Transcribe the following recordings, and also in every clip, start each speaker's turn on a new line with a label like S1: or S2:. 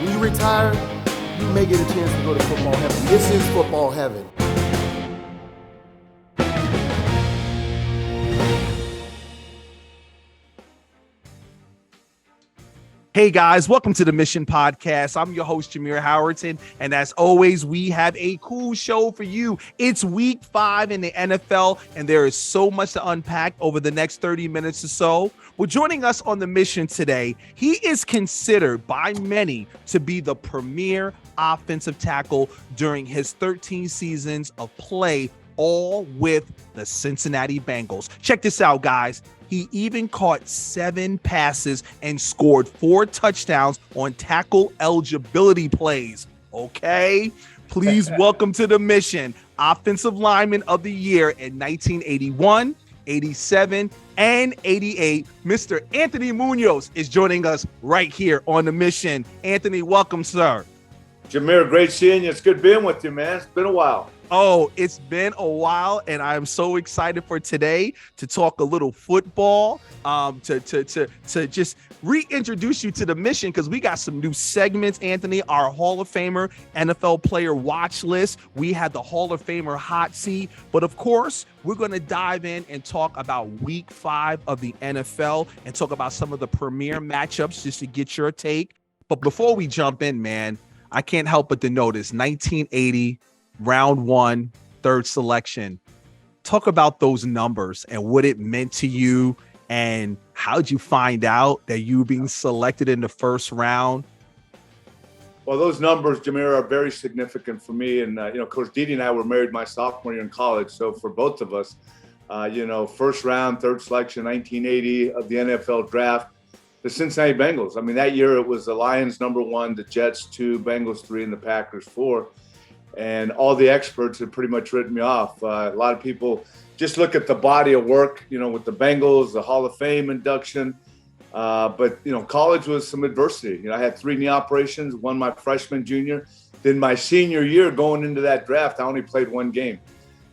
S1: When you retire, you may get a chance to go to football heaven. This is football heaven.
S2: Hey guys, welcome to the Mission Podcast. I'm your host, Jameer Howerton, and as always, we have a cool show for you. It's week 5 in the NFL, and there is so much to unpack over the next 30 minutes or so. Well, joining us on the mission today, he is considered by many to be the premier offensive tackle during his 13 seasons of play, all with the Cincinnati Bengals. Check this out, guys. He even caught 7 passes and scored 4 touchdowns on tackle eligibility plays. Okay, please welcome to the mission, Offensive Lineman of the Year in 1981, 87, and 88. Mr. Anthony Muñoz is joining us right here on the mission. Anthony, welcome, sir.
S3: Jameer, great seeing you. It's good being with you, man. It's been a while.
S2: Oh, it's been a while, and I'm so excited for today to talk a little football, to just reintroduce you to the mission, because we got some new segments, Anthony, our Hall of Famer NFL player watch list. We had the Hall of Famer hot seat, but of course, we're going to dive in and talk about week 5 of the NFL and talk about some of the premier matchups just to get your take. But before we jump in, man, I can't help but to notice 1980 round 1, 3rd selection. Talk about those numbers and what it meant to you, and how'd you find out that you were being selected in the 1st round?
S3: Well, those numbers, Jameer, are very significant for me. And, of course, Didi and I were married my sophomore year in college. So for both of us, 1st round, 3rd selection, 1980 of the NFL draft, the Cincinnati Bengals. I mean, that year it was the Lions number 1, the Jets 2, Bengals 3, and the Packers 4. And all the experts have pretty much written me off. A lot of people just look at the body of work, with the Bengals, the Hall of Fame induction. But college was some adversity. I had 3 knee operations, one my freshman, junior. Then my senior year going into that draft, I only played 1 game.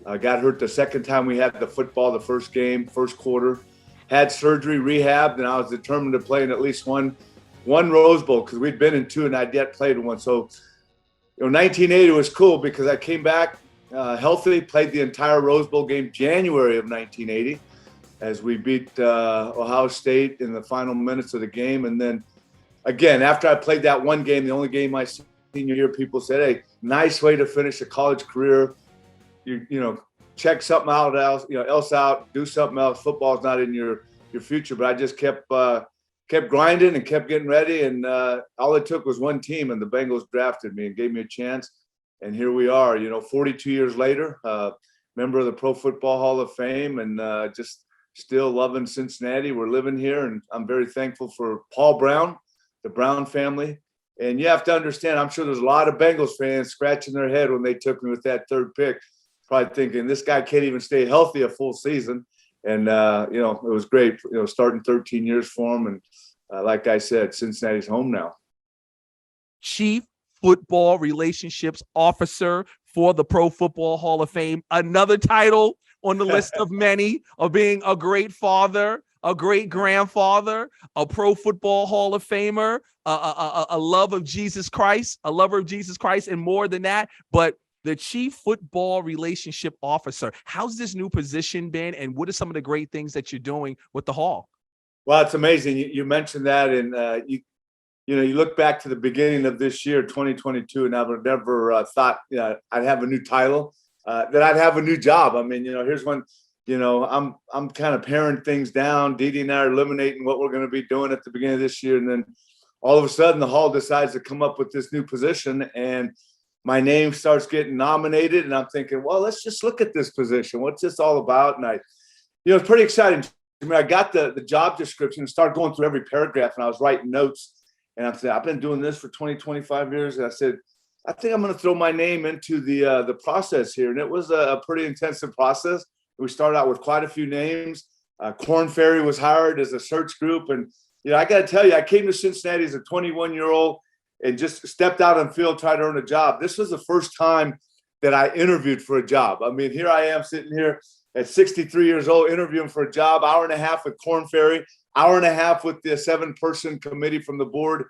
S3: I got hurt the second time we had the football, the first game, first quarter. Had surgery, rehabbed, and I was determined to play in at least one Rose Bowl, because we'd been in 2 and I'd yet played 1. So 1980 was cool because I came back healthy, played the entire Rose Bowl game January of 1980 as we beat Ohio State in the final minutes of the game. And then again, after I played that 1 game, the only game my senior year, people said, "Hey, nice way to finish a college career. Check something else out, do something else. Football's not in your future." But I just kept grinding and kept getting ready, and all it took was 1 team, and the Bengals drafted me and gave me a chance, and here we are, 42 years later, member of the Pro Football Hall of Fame, and just still loving Cincinnati. We're living here, and I'm very thankful for Paul Brown, the Brown family. And you have to understand, I'm sure there's a lot of Bengals fans scratching their head when they took me with that 3rd pick, probably thinking this guy can't even stay healthy a full season. And, it was great, starting 13 years for him. And like I said, Cincinnati's home now.
S2: Chief Football Relationships Officer for the Pro Football Hall of Fame. Another title on the list of many, of being a great father, a great grandfather, a Pro Football Hall of Famer, a love of Jesus Christ, a lover of Jesus Christ, and more than that. But the Chief Football Relationship Officer, how's this new position been, and what are some of the great things that you're doing with the Hall?
S3: Well, it's amazing. You mentioned that, and you look back to the beginning of this year, 2022, and I would never thought I'd have a new title, that I'd have a new job. I mean, here's when I'm kind of paring things down. Didi and I are eliminating what we're going to be doing at the beginning of this year, and then all of a sudden the Hall decides to come up with this new position, and my name starts getting nominated, and I'm thinking, well, let's just look at this position. What's this all about? And it's pretty exciting. I got the job description and started going through every paragraph, and I was writing notes, and I said, I've been doing this for 20, 25 years. And I said, I think I'm going to throw my name into the process here. And it was a pretty intensive process. We started out with quite a few names. Korn Ferry was hired as a search group. And, I got to tell you, I came to Cincinnati as a 21-year-old and just stepped out on the field, tried to earn a job. This was the first time that I interviewed for a job. I mean, here I am sitting here at 63 years old, interviewing for a job, hour and a half with Korn Ferry, hour and a half with the 7-person committee from the board.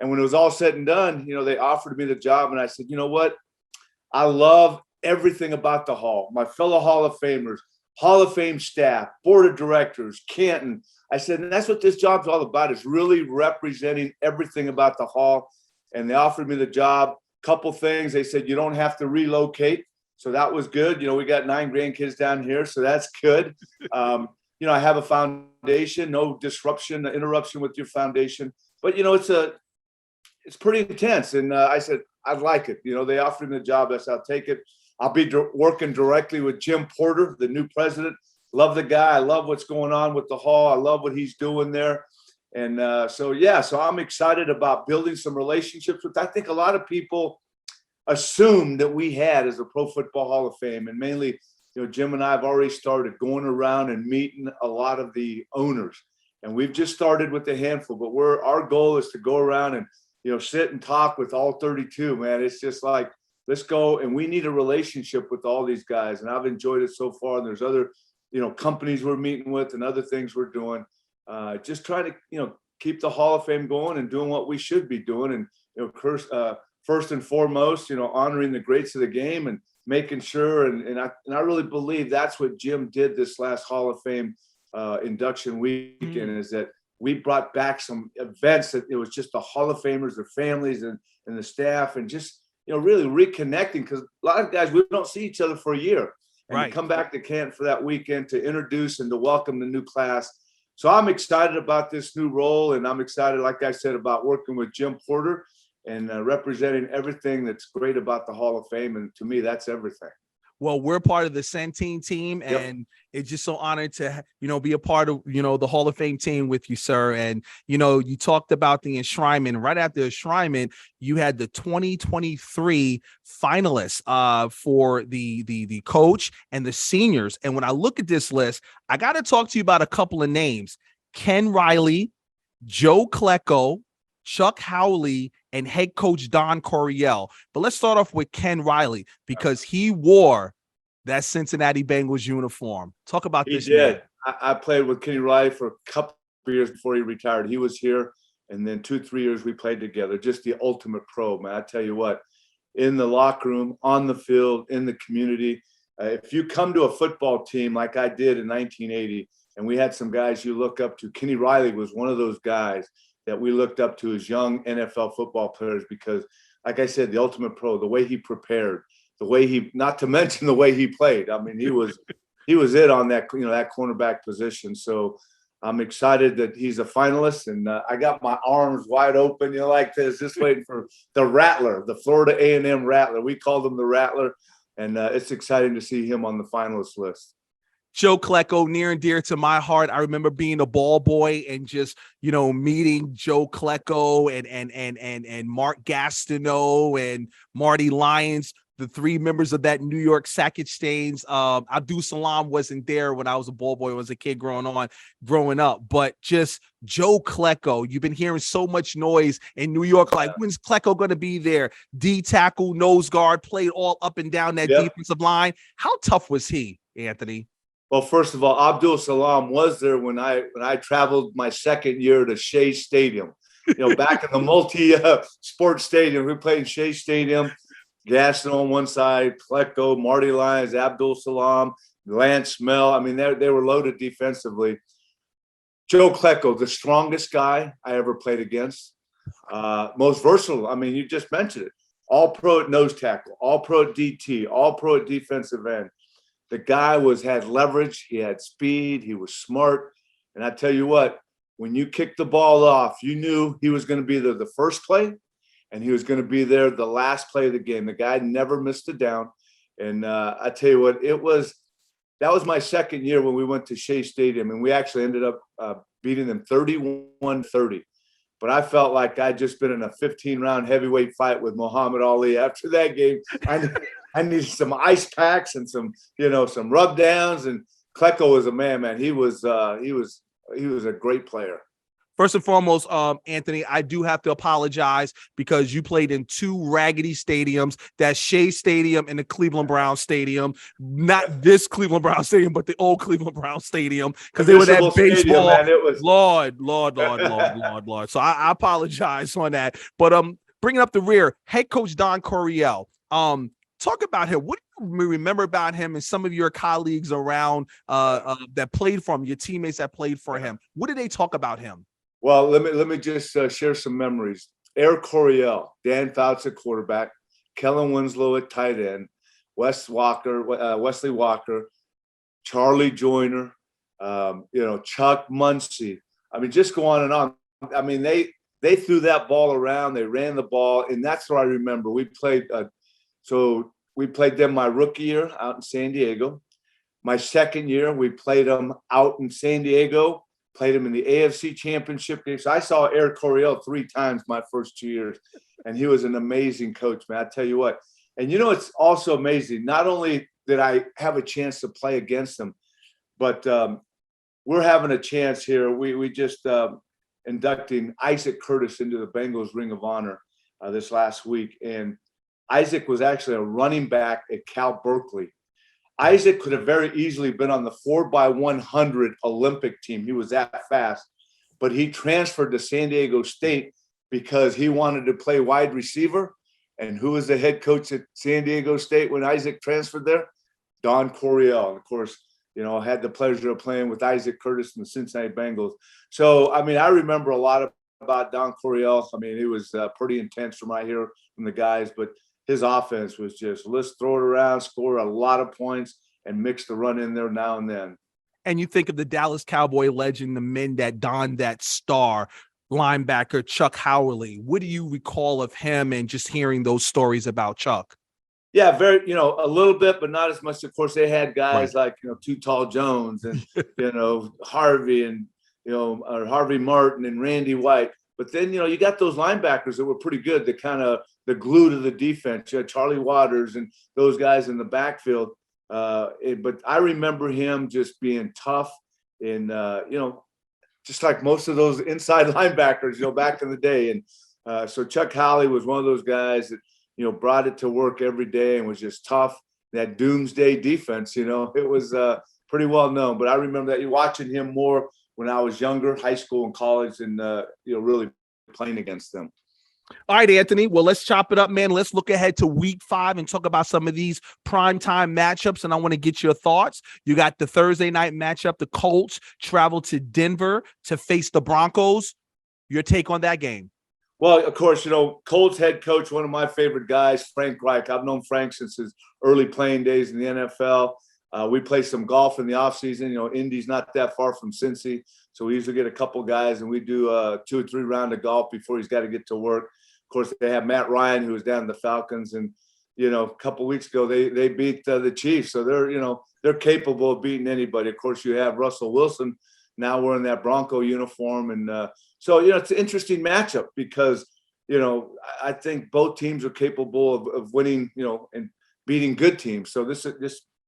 S3: And when it was all said and done, they offered me the job. And I said, you know what? I love everything about the Hall. My fellow Hall of Famers, Hall of Fame staff, board of directors, Canton. I said, and that's what this job's all about, is really representing everything about the Hall. And they offered me the job. Couple things. They said, you don't have to relocate. So that was good. We got 9 grandkids down here, so that's good. I have a foundation, no interruption with your foundation. But, it's pretty intense. And I said, I'd like it. They offered me the job. I'll take it. I'll be working directly with Jim Porter, the new president. Love the guy. I love what's going on with the Hall. I love what he's doing there. And so I'm excited about building some relationships with, I think a lot of people assumed that we had as a Pro Football Hall of Fame. And mainly, Jim and I have already started going around and meeting a lot of the owners. And we've just started with a handful, but our goal is to go around and, sit and talk with all 32, man. It's just like, let's go. And we need a relationship with all these guys. And I've enjoyed it so far. And there's other, companies we're meeting with and other things we're doing. Just trying to, keep the Hall of Fame going and doing what we should be doing. And, first and foremost, honoring the greats of the game and making sure. And I really believe that's what Jim did this last Hall of Fame induction weekend, is that we brought back some events that it was just the Hall of Famers, their families and the staff, and just, really reconnecting, because a lot of guys, we don't see each other for a year. And
S2: right.
S3: To come back to Canton for that weekend to introduce and to welcome the new class. So I'm excited about this new role, and I'm excited, like I said, about working with Jim Porter and representing everything that's great about the Hall of Fame. And to me, that's everything.
S2: Well, we're part of the Centene team, and it's just so honored to, be a part of, the Hall of Fame team with you, sir. And, you talked about the enshrinement. Right after the enshrinement, you had the 2023 finalists for the coach and the seniors. And when I look at this list, I got to talk to you about a couple of names: Ken Riley, Joe Klecko, Chuck Howley, and head coach Don Coryell. But let's start off with Ken Riley, because he wore that Cincinnati Bengals uniform. Talk about this.
S3: He did. I played with Kenny Riley for a couple of years before he retired. He was here, and then 2-3 years we played together. Just the ultimate pro, man. I tell you what, in the locker room, on the field, in the community, if you come to a football team like I did in 1980, and we had some guys you look up to, Kenny Riley was one of those guys that we looked up to as young NFL football players, because, like I said, the ultimate pro, the way he prepared, the way he, not to mention the way he played. I mean, he was it on that, that cornerback position. So I'm excited that he's a finalist, and I got my arms wide open, like this, just waiting for the Rattler, the Florida A&M Rattler. We called him the Rattler, and it's exciting to see him on the finalist list.
S2: Joe Klecko, near and dear to my heart. I remember being a ball boy and just, meeting Joe Klecko and Mark Gastineau and Marty Lyons, the 3 members of that New York Sackage Stains. Abdul Salam wasn't there when I was a ball boy, was a kid growing up, but just Joe Klecko. You've been hearing so much noise in New York, like, when's Klecko going to be there? D tackle, nose guard, played all up and down that defensive line. How tough was he, Anthony?
S3: Well, first of all, Abdul Salam was there when I traveled my second year to Shea Stadium. Back in the multi-sports stadium, we played in Shea Stadium. Gaston on one side, Klecko, Marty Lyons, Abdul Salam, Lance Mel. I mean, they were loaded defensively. Joe Klecko, the strongest guy I ever played against. Most versatile. I mean, you just mentioned it. All pro at nose tackle, all pro at DT, all pro at defensive end. The guy had leverage. He had speed. He was smart. And I tell you what, when you kicked the ball off, you knew he was going to be there the first play, and he was going to be there the last play of the game. The guy never missed a down. And I tell you what, that was my second year when we went to Shea Stadium, and we actually ended up beating them 31-30. But I felt like I'd just been in a 15-round heavyweight fight with Muhammad Ali after that game. I needed some ice packs and some rub downs. And Klecko was a man. He was a great player.
S2: First and foremost, Anthony, I do have to apologize because you played in two raggedy stadiums, that Shea Stadium and the Cleveland Browns Stadium. Not this Cleveland Browns Stadium, but the old Cleveland Browns Stadium, because they were that baseball.
S3: Man, it was
S2: Lord. So I apologize on that. But bringing up the rear, head coach Don Coryell. Talk about him. What do you remember about him and some of your colleagues around that played for him, your teammates that played for him? What did they talk about him?
S3: Well, let me just share some memories. Air Coryell, Dan Fouts at quarterback, Kellen Winslow at tight end, Wesley Walker, Charlie Joyner, Chuck Muncie. I mean, just go on and on. I mean, they threw that ball around. They ran the ball, and that's what I remember. We played we played them my rookie year out in San Diego. My second year, we played them out in San Diego, played them in the AFC Championship game. So I saw Air Coryell 3 times my first 2 years, and he was an amazing coach, man. I tell you what. And, it's also amazing. Not only did I have a chance to play against him, but we're having a chance here. We just inducting Isaac Curtis into the Bengals Ring of Honor this last week. And Isaac was actually a running back at Cal Berkeley. Isaac could have very easily been on the 4x100 Olympic team. He was that fast, but he transferred to San Diego State because he wanted to play wide receiver. And who was the head coach at San Diego State when Isaac transferred there? Don Coryell. And of course, I had the pleasure of playing with Isaac Curtis and the Cincinnati Bengals. So, I mean, I remember a lot about Don Coryell. I mean, it was pretty intense from what I hear from the guys, but his offense was just, let's throw it around, score a lot of points, and mix the run in there now and then.
S2: And you think of the Dallas Cowboy legend, the men that donned that star, linebacker Chuck Howley. What do you recall of him and just hearing those stories about Chuck?
S3: Yeah, very, a little bit, but not as much. Of course, they had guys like, Too Tall Jones and, Harvey and, or Harvey Martin and Randy White. But then, you got those linebackers that were pretty good, the glue to the defense. You had Charlie Waters and those guys in the backfield. But I remember him just being tough and, just like most of those inside linebackers, back in the day. And so Chuck Howley was one of those guys that, brought it to work every day and was just tough. That doomsday defense, it was pretty well known. But I remember that you're watching him more when I was younger, high school and college, and, really playing against them.
S2: All right, Anthony. Well, let's chop it up, man. Let's look ahead to week 5 and talk about some of these primetime matchups. And I want to get your thoughts. You got the Thursday night matchup. The Colts travel to Denver to face the Broncos. Your take on that game?
S3: Well, of course, Colts head coach, one of my favorite guys, Frank Reich. I've known Frank since his early playing days in the NFL. We play some golf in the offseason. Indy's not that far from Cincy. So we usually get a couple guys and we do 2 or 3 rounds of golf before he's got to get to work. Of course, they have Matt Ryan, who was down in the Falcons. And, a couple of weeks ago, they beat the Chiefs. So they're capable of beating anybody. Of course, you have Russell Wilson now wearing that Bronco uniform. And so, it's an interesting matchup because, I think both teams are capable of winning, and beating good teams. So this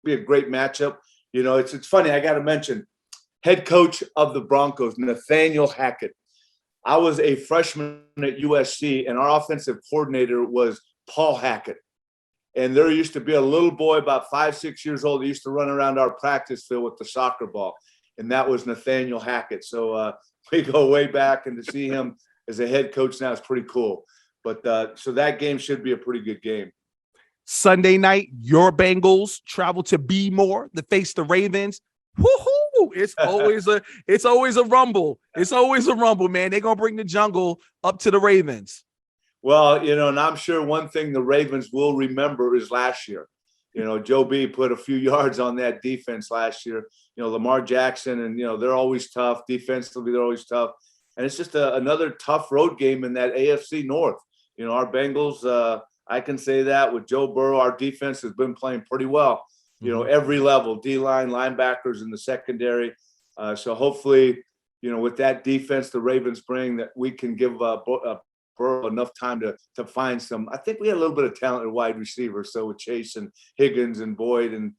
S3: be a great matchup. It's funny. I got to mention head coach of the Broncos, Nathaniel Hackett. I was a freshman at USC, and our offensive coordinator was Paul Hackett. And there used to be a little boy about 5-6 years old that used to run around our practice field with the soccer ball, and that was Nathaniel Hackett. So we go way back, and to see him as a head coach now is pretty cool. But so that game should be a pretty good game.
S2: Sunday night, your Bengals travel to Bmore to face the Ravens. Woohoo! It's always a rumble. It's always a rumble, man. They're gonna bring the jungle up to the Ravens.
S3: Well, and I'm sure one thing the Ravens will remember is last year. Joe B put a few yards on that defense last year. Lamar Jackson, and they're always tough defensively. They're always tough, and it's just another tough road game in that AFC North. Our Bengals. I can say that with Joe Burrow, our defense has been playing pretty well. Every level, D-line, linebackers in the secondary. So hopefully, with that defense the Ravens bring, that we can give Burrow enough time to find some. I think we had a little bit of talent at wide receiver. So with Chase and Higgins and Boyd and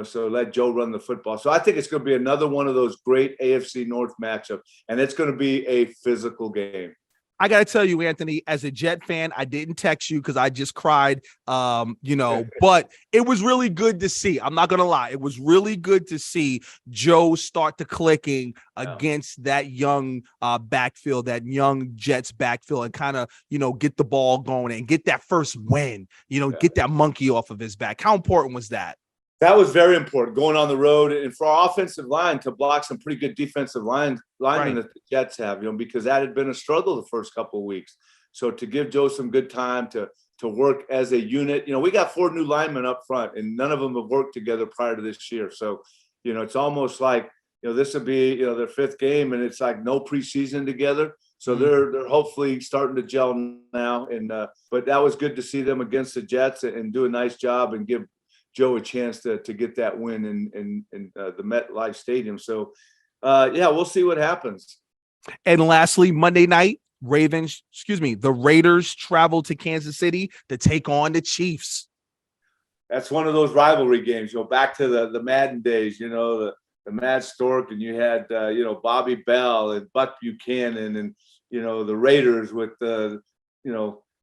S3: so let Joe run the football. So I think it's going to be another one of those great AFC North matchups, and it's going to be a physical game.
S2: I got to tell you, Anthony, as a Jet fan, I didn't text you because I just cried, but it was really good to see. I'm not going to lie. It was really good to see Joe start to clicking against that young backfield, that young Jets backfield, and kind of, get the ball going and get that first win, get that monkey off of his back. How important was that?
S3: That was very important, going on the road and for our offensive line to block some pretty good defensive linemen that the Jets have, because that had been a struggle the first couple of weeks. So to give Joe some good time to work as a unit, we got 4 new linemen up front, and none of them have worked together prior to this year. So, it's almost like, this will be, their 5th game, and it's like no preseason together. So they're hopefully starting to gel now. And but that was good to see them against the Jets and do a nice job and give Joe a chance to get that win in the MetLife Stadium. So, we'll see what happens.
S2: And lastly, Monday night, the Raiders travel to Kansas City to take on the Chiefs.
S3: That's one of those rivalry games. Back to the Madden days. The Matt Stork, and you had Bobby Bell and Buck Buchanan, and the Raiders with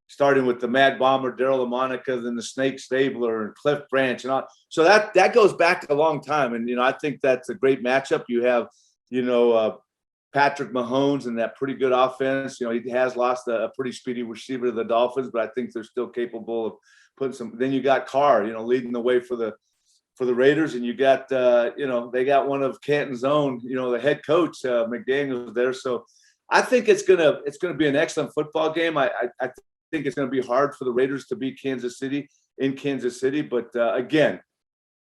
S3: starting with the Mad Bomber, Daryl LaMonica, then the Snake Stabler and Cliff Branch and all. So that goes back a long time. And, I think that's a great matchup. You have, Patrick Mahomes and that pretty good offense. He has lost a pretty speedy receiver to the Dolphins, but I think they're still capable of putting some. Then you got Carr, leading the way for the Raiders. And you got, they got one of Canton's own, the head coach, McDaniels there. So I think it's going to be an excellent football game. I think it's going to be hard for the Raiders to beat Kansas City in Kansas City. But again,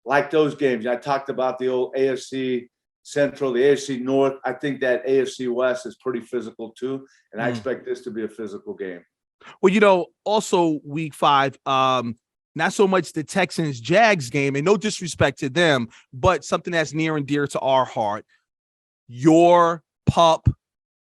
S3: like those games, I talked about the old AFC Central, the AFC North. I think that AFC West is pretty physical too. And I expect this to be a physical game.
S2: Well, also week 5, not so much the Texans-Jags game, and no disrespect to them, but something that's near and dear to our heart. Your pup,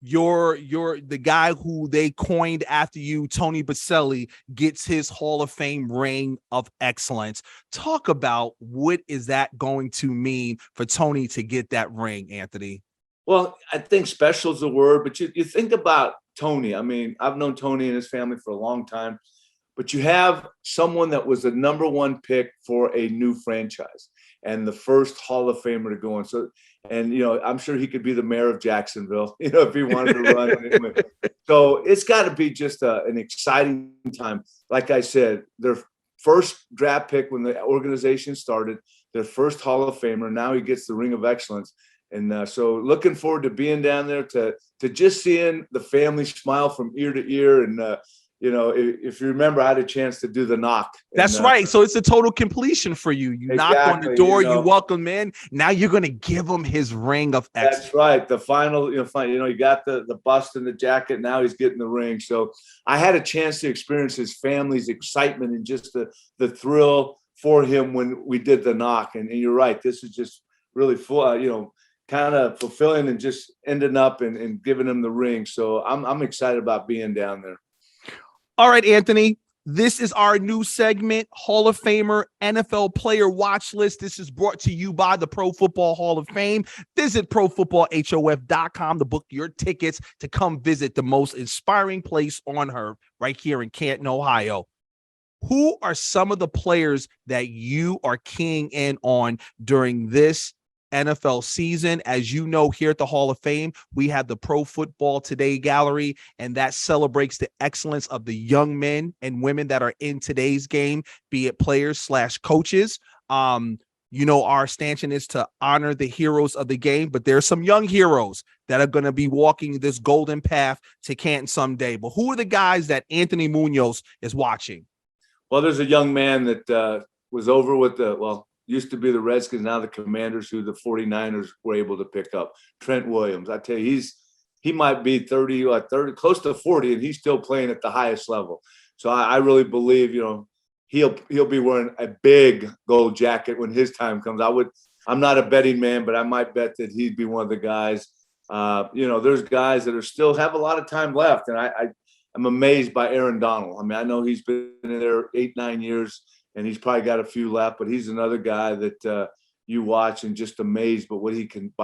S2: the guy who they coined after you, Tony Boselli, gets his Hall of Fame ring of excellence. Talk about what is that going to mean for Tony to get that ring, Anthony?
S3: Well, I think special is the word, but you think about Tony. I mean, I've known Tony and his family for a long time, but you have someone that was the number 1 pick for a new franchise and the first Hall of Famer to go on. So, and, I'm sure he could be the mayor of Jacksonville, if he wanted to run. So it's got to be just an exciting time. Like I said, their first draft pick when the organization started, their first Hall of Famer. Now he gets the Ring of Excellence. And so looking forward to being down there to just seeing the family smile from ear to ear. And, if you remember, I had a chance to do the knock.
S2: That's right. So it's a total completion for you. You knock on the door, you welcome in. Now you're going to give him his ring of excellence.
S3: That's right. The final, you got the bust and the jacket. Now he's getting the ring. So I had a chance to experience his family's excitement and just the thrill for him when we did the knock. And you're right. This is just really full, kind of fulfilling and just ending up and giving him the ring. So I'm excited about being down there.
S2: All right, Anthony, this is our new segment, Hall of Famer NFL Player Watch List. This is brought to you by the Pro Football Hall of Fame. Visit ProFootballHOF.com to book your tickets to come visit the most inspiring place on earth right here in Canton, Ohio. Who are some of the players that you are keying in on during this NFL season? As you know, here at the Hall of Fame, we have the Pro Football Today Gallery, and that celebrates the excellence of the young men and women that are in today's game, be it players/coaches. Our stanchion is to honor the heroes of the game, but there's some young heroes that are going to be walking this golden path to Canton someday. But who are the guys that Anthony Muñoz is watching?
S3: Well, there's a young man that was over with used to be the Redskins, now the Commanders, who the 49ers were able to pick up. Trent Williams. I tell you, he might be 30, close to 40, and he's still playing at the highest level. So I really believe, he'll be wearing a big gold jacket when his time comes. I'm not a betting man, but I might bet that he'd be one of the guys. There's guys that are still have a lot of time left, and I'm amazed by Aaron Donald. I mean, I know he's been in there 8-9 years. and he's probably got a few left, but he's another guy that you watch and just amazed by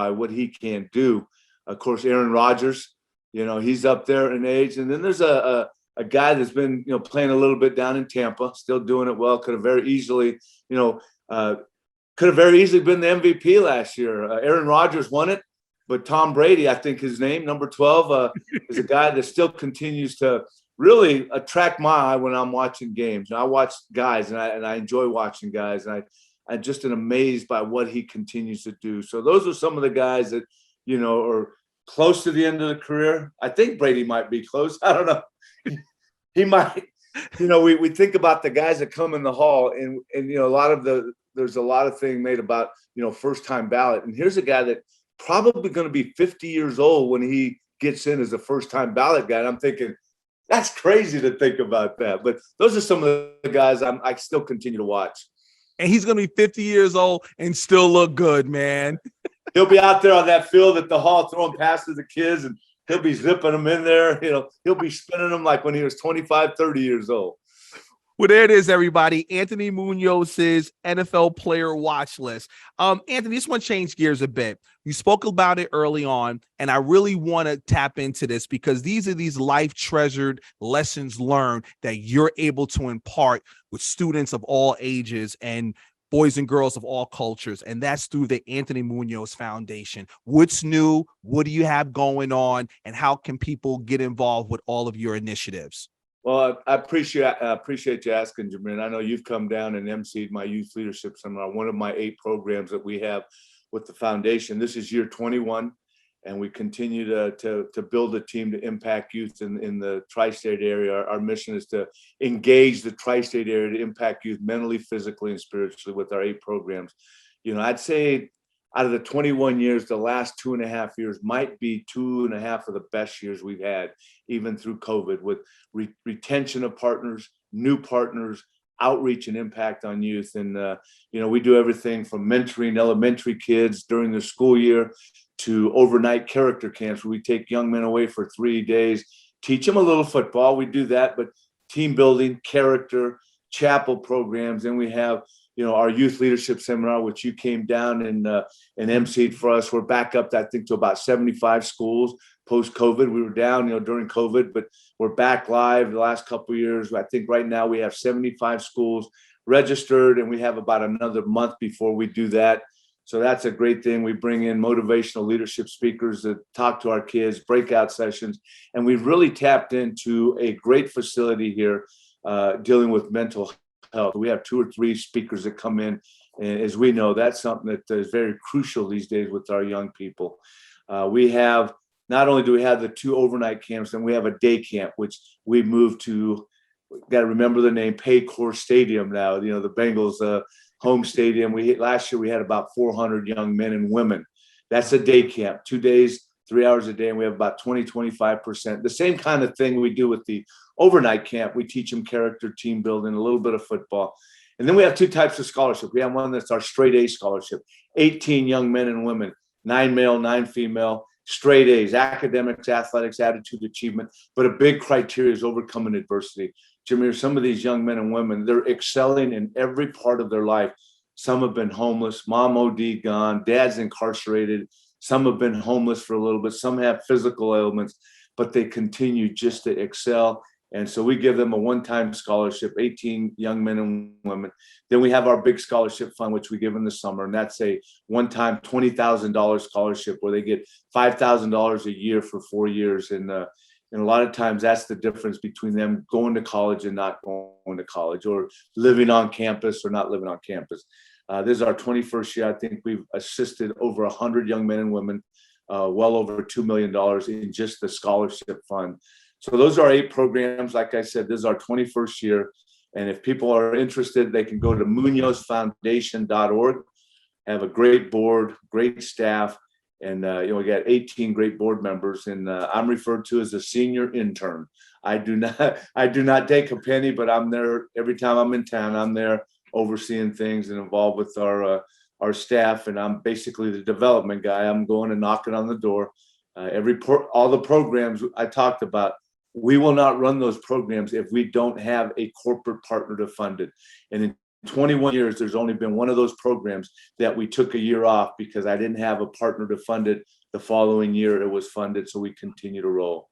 S3: what he can do. Of course, Aaron Rodgers, he's up there in age. And then there's a guy that's been, playing a little bit down in Tampa, still doing it well. Could have very easily, been the MVP last year. Aaron Rodgers won it, but Tom Brady, I think his name, number 12, is a guy that still continues to really attract my eye when I'm watching games. I watch guys, and I enjoy watching guys, and I just am amazed by what he continues to do. So those are some of the guys that, are close to the end of the career. I think Brady might be close. I don't know. He might. We think about the guys that come in the hall, and there's a lot of thing made about, first time ballot. And here's a guy that probably going to be 50 years old when he gets in as a first time ballot guy. And I'm thinking, that's crazy to think about that. But those are some of the guys I still continue to watch.
S2: And he's going to be 50 years old and still look good, man.
S3: He'll be out there on that field at the hall throwing passes to kids, and he'll be zipping them in there. He'll be spinning them like when he was 25, 30 years old.
S2: Well, there it is, everybody. Anthony Muñoz's NFL player watch list. Anthony, just want to change gears a bit. You spoke about it early on, and I really want to tap into this because these are these life treasured lessons learned that you're able to impart with students of all ages and boys and girls of all cultures, and that's through the Anthony Muñoz Foundation. What's new? What do you have going on? And how can people get involved with all of your initiatives?
S3: Well, I appreciate you asking, Jameer. I know you've come down and emceed my youth leadership seminar, one of my 8 programs that we have with the foundation. This is year 21, and we continue to build a team to impact youth in the tri-state area. Our mission is to engage the tri-state area to impact youth mentally, physically, and spiritually with our 8 programs. I'd say out of the 21 years, the last 2.5 years might be 2.5 of the best years we've had, even through COVID, with retention of partners, new partners, outreach and impact on youth. And, we do everything from mentoring elementary kids during the school year to overnight character camps where we take young men away for 3 days, teach them a little football. We do that, but team building, character, chapel programs. And we have, our youth leadership seminar, which you came down and emceed for us. We're back up, I think, to about 75 schools post-COVID. We were down, during COVID, but we're back live the last couple of years. I think right now we have 75 schools registered, and we have about another month before we do that. So that's a great thing. We bring in motivational leadership speakers that talk to our kids, breakout sessions, and we've really tapped into a great facility here dealing with mental health. We have 2 or 3 speakers that come in, and as we know, that's something that is very crucial these days with our young people. We have, not only do we have the 2 overnight camps, and we have a day camp, which we moved to, got to remember the name, Paycor Stadium now, the Bengals home stadium. Last year we had about 400 young men and women. That's a day camp, 2 days, 3 hours a day, and we have about 25%. The same kind of thing we do with the overnight camp. We teach them character, team building, a little bit of football. And then we have 2 types of scholarship. We have one that's our straight A scholarship, 18 young men and women, 9 male, 9 female, straight A's, academics, athletics, attitude, achievement. But a big criteria is overcoming adversity. Jameer, some of these young men and women, they're excelling in every part of their life. Some have been homeless, mom OD gone, dad's incarcerated. Some have been homeless for a little bit. Some have physical ailments, but they continue just to excel. And so we give them a one-time scholarship, 18 young men and women. Then we have our big scholarship fund, which we give in the summer. And that's a one-time $20,000 scholarship where they get $5,000 a year for 4 years. And a lot of times that's the difference between them going to college and not going to college, or living on campus or not living on campus. This is our 21st year. I think we've assisted over 100 young men and women, well over $2 million in just the scholarship fund. So those are our 8 programs. Like I said, this is our 21st year. And if people are interested, they can go to muñozfoundation.org, have a great board, great staff. And, we got 18 great board members, and I'm referred to as a senior intern. I do not take a penny, but I'm there every time I'm in town. I'm there overseeing things and involved with our staff. And I'm basically the development guy. I'm going and knocking on the door. All the programs I talked about, we will not run those programs if we don't have a corporate partner to fund it. And in 21 years, there's only been one of those programs that we took a year off because I didn't have a partner to fund it. The following year it was funded, so we continue to roll.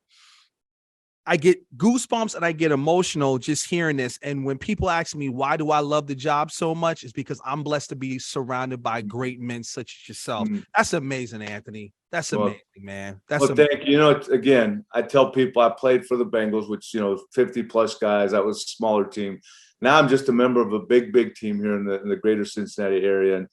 S2: I get goosebumps and I get emotional just hearing this. And when people ask me, why do I love the job so much? It's because I'm blessed to be surrounded by great men such as yourself. That's amazing, Anthony. That's amazing, man. That's amazing.
S3: Thank you. You know, again, I tell people I played for the Bengals, which, 50 plus guys. That was a smaller team. Now I'm just a member of a big team here in the greater Cincinnati area. And,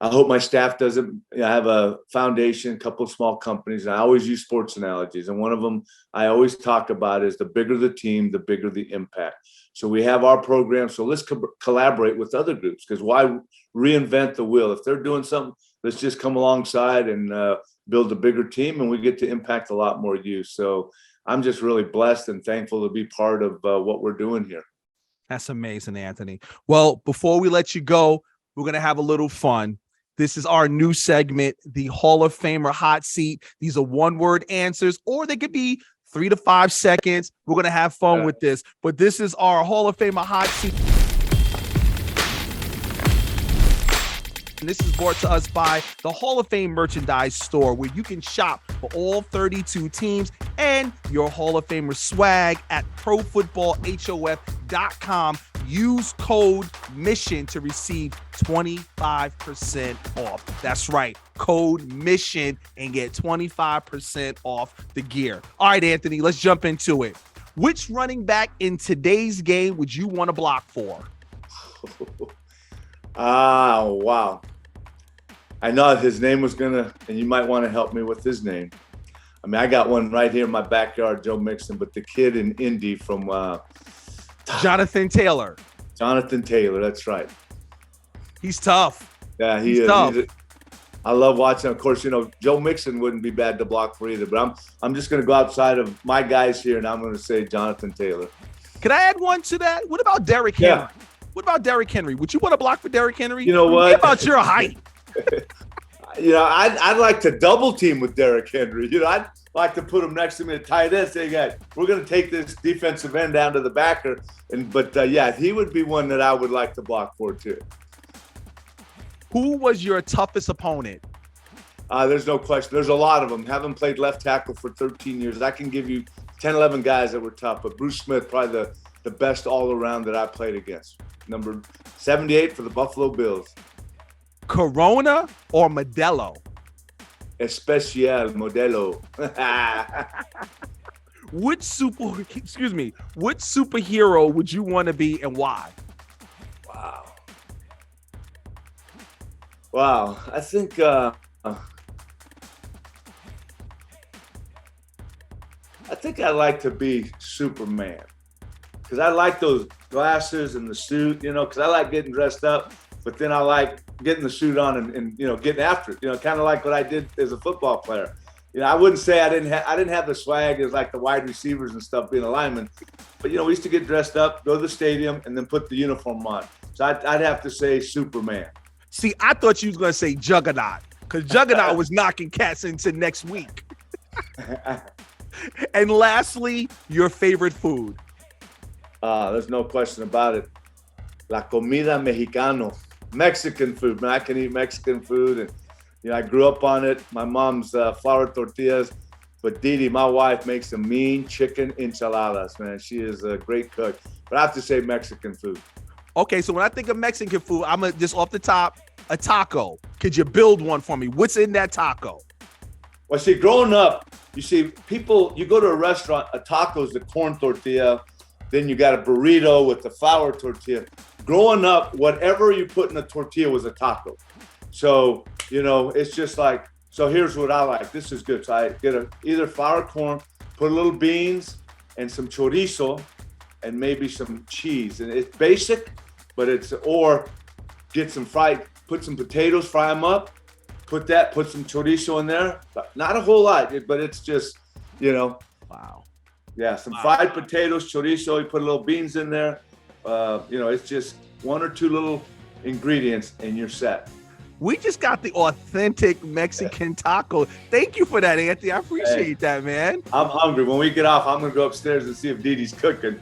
S3: I hope my staff doesn't. I have a foundation, a couple of small companies, and I always use sports analogies. And one of them I always talk about is the bigger the team, the bigger the impact. So we have our program. So let's collaborate with other groups, because why reinvent the wheel? If they're doing something, let's just come alongside and build a bigger team, and we get to impact a lot more youth. So I'm just really blessed and thankful to be part of what we're doing here.
S2: That's amazing, Anthony. Well, before we let you go, we're going to have a little fun. This is our new segment, the Hall of Famer Hot Seat. These are one-word answers, or they could be 3 to 5 seconds. We're going to have fun with this. But this is our Hall of Famer Hot Seat. And this is brought to us by the Hall of Fame merchandise store, where you can shop for all 32 teams and your Hall of Famer swag at profootballhof.com. Use code MISSION to receive 25% off. That's right, code MISSION and get 25% off the gear. All right, Anthony, let's jump into it. Which running back in today's game would you want to block for?
S3: Wow. I know his name was and you might want to help me with his name. I mean, I got one right here in my backyard, Joe Mixon, but the kid in Indy from
S2: Jonathan Taylor.
S3: Jonathan Taylor, that's right.
S2: He's tough.
S3: Yeah, he's tough. I love watching. Of course, Joe Mixon wouldn't be bad to block for either, but I'm just going to go outside of my guys here, and I'm going to say Jonathan Taylor.
S2: Can I add one to that? What about Derrick Henry? Yeah. What about Derrick Henry? Would you want to block for Derrick Henry?
S3: You know what?
S2: What about your height?
S3: I'd like to double team with Derrick Henry. I'd like to put him next to me at tight end. Say, guys, we're going to take this defensive end down to the backer. But he would be one that I would like to block for too.
S2: Who was your toughest opponent?
S3: There's no question. There's a lot of them. Having played left tackle for 13 years, I can give you 10, 11 guys that were tough. But Bruce Smith, probably the best all around that I played against. Number 78 for the Buffalo Bills.
S2: Corona or Modelo?
S3: Especial Modelo.
S2: Which superhero would you want to be and why?
S3: Wow. I think I'd like to be Superman, because I like those glasses and the suit, because I like getting dressed up, but then I like getting the suit on and getting after it, kind of like what I did as a football player. I wouldn't say I didn't have the swag as like the wide receivers and stuff being a lineman, but we used to get dressed up, go to the stadium, and then put the uniform on. So I'd have to say Superman.
S2: See, I thought you was going to say Juggernaut, because Juggernaut was knocking cats into next week. And lastly, your favorite food?
S3: There's no question about it. La comida mexicano. Mexican food, man. I can eat Mexican food, and I grew up on it. My mom's flour tortillas, but Didi, my wife, makes some mean chicken enchiladas, man. She is a great cook. But I have to say Mexican food.
S2: Okay, so when I think of Mexican food, I'm just off the top, a taco. Could you build one for me? What's in that taco?
S3: Well, see, growing up, you go to a restaurant, a taco is the corn tortilla, then you got a burrito with the flour tortilla. Growing up, whatever you put in a tortilla was a taco. So, it's just like, so here's what I like. This is good. So I get either flour corn, put a little beans and some chorizo and maybe some cheese. And it's basic, but or get some put some potatoes, fry them up, put some chorizo in there. Not a whole lot, but it's just,
S2: Wow.
S3: Yeah, some fried potatoes, chorizo, you put a little beans in there. It's just one or two little ingredients and you're set.
S2: We just got the authentic Mexican taco. Thank you for that, Anthony. I appreciate that, man.
S3: I'm hungry. When we get off, I'm going to go upstairs and see if Didi's cooking.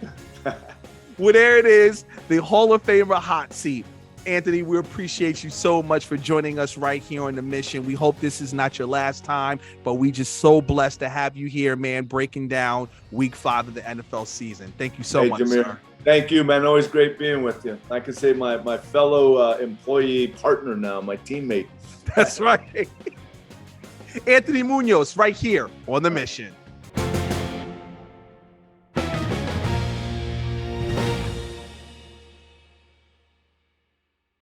S2: Well, there it is, the Hall of Famer hot seat. Anthony, we appreciate you so much for joining us right here on The Mission. We hope this is not your last time, but we just so blessed to have you here, man, breaking down week 5 of the NFL season. Thank you so much,
S3: Jameer.
S2: sir.
S3: Thank you, man. Always great being with you. I can say my fellow employee partner now, my teammate.
S2: That's right. Anthony Muñoz right here on The Mission.